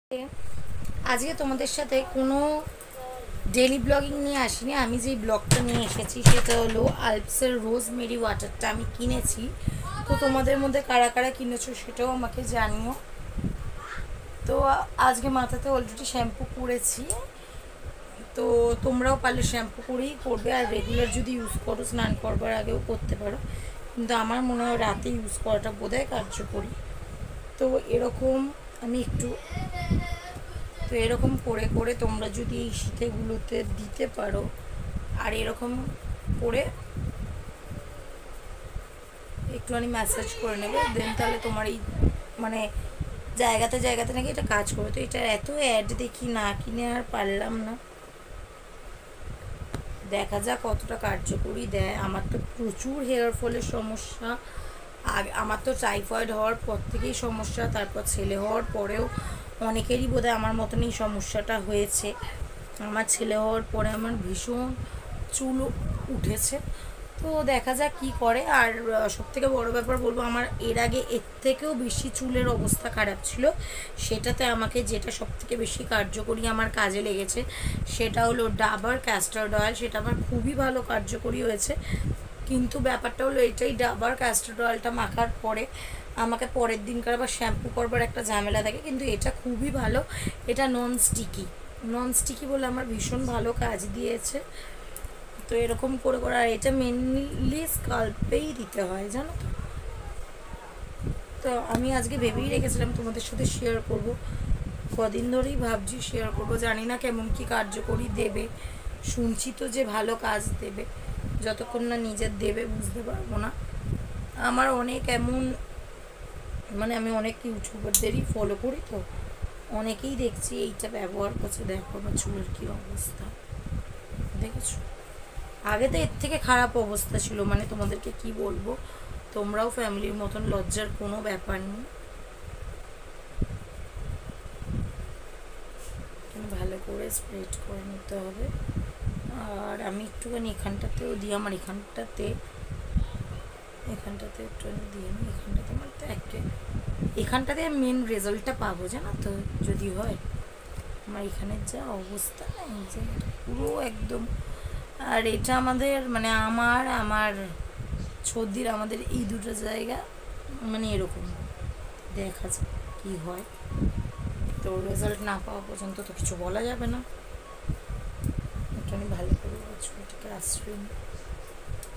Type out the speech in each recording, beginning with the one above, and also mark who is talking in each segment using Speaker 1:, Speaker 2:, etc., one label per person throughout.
Speaker 1: আজকে তোমাদের সাথে কোনো ডেলি ব্লগিং নিয়ে আসিনি। আমি যেই ব্লগটা নিয়ে এসেছি সেটা হলো আলপসের রোজমেরি ওয়াটারটা আমি কিনেছি। তো তোমাদের মধ্যে কারা কারা কিনেছো সেটাও আমাকে জানিও। তো আজকে মাথাতে অলরেডি শ্যাম্পু করেছি, তো তোমরাও পারলে শ্যাম্পু করেই করবে, আর রেগুলার যদি ইউজ করো স্নান করবার আগেও করতে পারো, কিন্তু আমার মনে হয় রাতে ইউজ করাটা বোধহয় কার্যকরী। তো এরকম আমি একটু তো এরকম করে করে তোমরা যদি এই শীতেগুলোতে দিতে পারো আর এরকম করে একটুখানি ম্যাসাজ করে নেবে, দেন তাহলে তোমার এই মানে জায়গাতে জায়গাতে নাকি এটা কাজ করবে। তো এটা এত অ্যাড দেখি, না কিনে আর পারলাম না। দেখা যাক কতটা কার্যকরী দেয়। আমার তো প্রচুর হেয়ার ফলের সমস্যা, আর আমার তো টাইফয়েড হওয়ার পর থেকেই সমস্যা, তারপর ছেলে হওয়ার পরেও অনেকেরই বোধহয় আমার মতন এই সমস্যাটা হয়েছে। আমার ছেলে হওয়ার পরে আমার ভীষণ চুল উঠেছে। তো দেখা যাক কী করে। আর সবথেকে বড় ব্যাপার বলবো, আমার এর আগে এর থেকেও বেশি চুলের অবস্থা খারাপ ছিল। সেটাতে আমাকে যেটা সবথেকে বেশি কার্যকরী আমার কাজে লেগেছে সেটা হলো ডাবার ক্যাস্টার্ড অয়েল। সেটা আমার খুবই ভালো কার্যকরী হয়েছে। কিন্তু ব্যাপারটা হলো এটাই, ডাবার ক্যাস্টার্ড অয়েলটা মাখার পরে আমাকে পরের দিনকার আবার শ্যাম্পু করবার একটা ঝামেলা থাকে। কিন্তু এটা খুবই ভালো, এটা নন স্টিকি বলে আমার ভীষণ ভালো কাজ দিয়েছে। তো এরকম করে করে, আর এটা মেনলি স্কাল্পেই দিতে হয় জানো তো। তো আমি আজকে ভেবেই রেখেছিলাম তোমাদের সাথে শেয়ার করব, কদিন ধরেই ভাবছি শেয়ার করব, জানি না কেমন কি কার্যকরী দেবে। শুনছি তো যে ভালো কাজ দেবে, যতক্ষণ না নিজের দেবে বুঝতে পারবো না। আমার অনেক এমন মানে আমি অনেক ইউটিউবারদেরই ফলো করি, তো অনেকেই দেখছি এইটা ব্যবহার করছে। দেখো আমার চুলের কী অবস্থা দেখেছো। আগে তো এর থেকে খারাপ অবস্থা ছিল, মানে তোমাদেরকে কি বলবো, তোমরাও ফ্যামিলির মতন, লজ্জার কোনো ব্যাপার নেই। ভালো করে স্প্রেড করে নিতে হবে। আর আমি একটুখানি এখানটাতেও দিই, আমার এখানটাতে একটুখানি দিয়ে নিই। এখানটাতে আমার তো এখানটাতে মেন রেজাল্টটা পাবো জানো তো, যদি হয়। আমার এখানের যা অবস্থা না, এই যে পুরো একদম। আর এটা আমাদের মানে আমার সর্দির, আমাদের এই দুটো জায়গা মানে এরকম। দেখা যাক কী হয়। তো রেজাল্ট না পাওয়া পর্যন্ত তো কিছু বলা যাবে না। এটা আমি ভালো করে ছবিটাকে আশ্রয় নিই।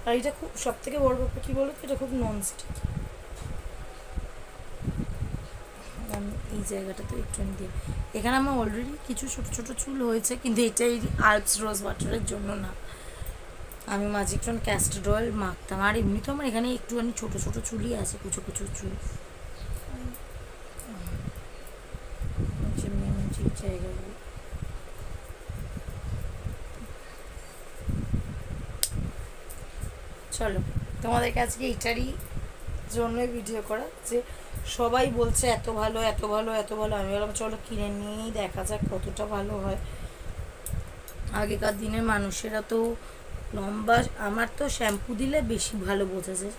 Speaker 1: আর এটা খুব সব থেকে বড় ব্যাপার কী বলো তো, এটা খুব ননস্টিক। আমি এই জায়গাটাতে একটুখানি দিয়ে, এখানে আমার অলরেডি কিছু ছোটো ছোটো চুল হয়েছে, কিন্তু এটা এই আলপস রোজ ওয়াটারের জন্য না। আমি মাঝে একটু ক্যাস্টার অয়েল মাখতাম, আর এমনি তো আমার এখানে একটুখানি ছোটো ছোটো চুলই আছে, কুচো কুচো চুল। জায়গাগুলো চলো, তোমাদের কাছে এইটারই জন্যই ভিডিও করা, যে সবাই বলছে এত ভালো এত ভালো এত ভালো। আমি বললাম চলো কিনে নিয়েই দেখা যাক কতটা ভালো হয়। আগেকার দিনের মানুষেরা তো লম্বা, আমার তো শ্যাম্পু দিলে বেশি ভালো বোঝা যায়।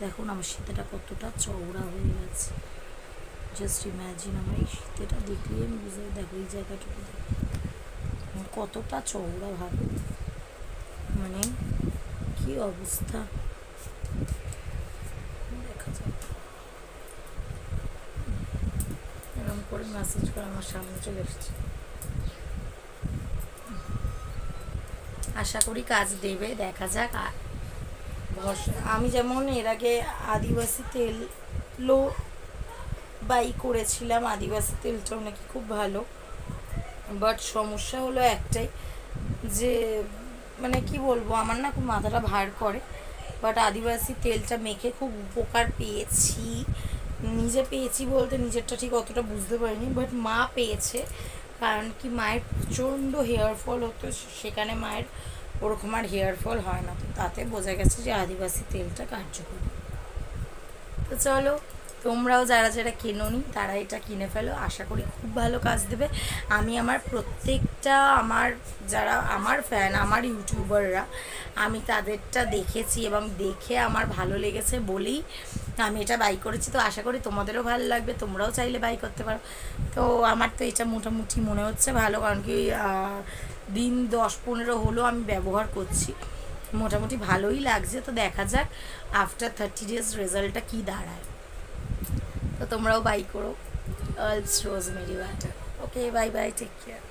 Speaker 1: দেখুন আমার শীতেটা কতটা চওড়া হয়ে গেছে, জাস্ট ইম্যাজিন। আমার এই শীতেটা দেখলেই আমি বুঝতে, দেখো এই জায়গাটুকু কতটা চওড়া ভাবে, মানে কি অবস্থা। দেখা যাক, এরকম করে মেসেজ করে আমার সামনে চলে এসেছে। আশা করি কাজ দেবে, দেখা যাক। আমি যেমন এর আগে আদিবাসী তেলও বাই করেছিলাম, আদিবাসী তেলটাও নাকি খুব ভালো। বাট সমস্যা হলো একটাই, যে মানে কি বলবো, আমার না খুব মাথাটা ভার করে। বাট আদিবাসী তেলটা মেখে খুব উপকার পেয়েছি। নিজে পেয়েছি বলতে নিজেরটা ঠিক অতটা বুঝতে পারিনি, বাট মা পেয়েছে। কারণ কি, মায়ের প্রচণ্ড হেয়ার ফল হতো, সেখানে মায়ের ওরকম আর হেয়ার ফল হয় না। তো তাতে বোঝা গেছে যে আদিবাসী তেলটা কার্যকরী। তো চলো, তোমরাও যারা যারা কেনোনি তারা এটা কিনে ফেলো, আশা করি খুব ভালো কাজ দেবে। আমি আমার প্রত্যেকটা যারা আমার ফ্যান, আমার ইউটিউবাররা, আমি তাদেরটা দেখেছি এবং দেখে আমার ভালো লেগেছে বলেই আমি এটা বাই করেছি। তো আশা করি তোমাদেরও ভালো লাগবে, তোমরাও চাইলে বাই করতে পারো। তো আমার তো এটা মোটামুটি মনে হচ্ছে ভালো, কারণ কি দিন 10-15 হলো আমি ব্যবহার করছি, মোটামুটি ভালোই লাগছে। তো দেখা যাক আফটার 30 ডেজ রেজাল্টটা কী দাঁড়ায়। তো তোমরাও বাই করো অলস রোজমেরি ওয়াটার। ওকে, বাই বাই, টেক কেয়ার।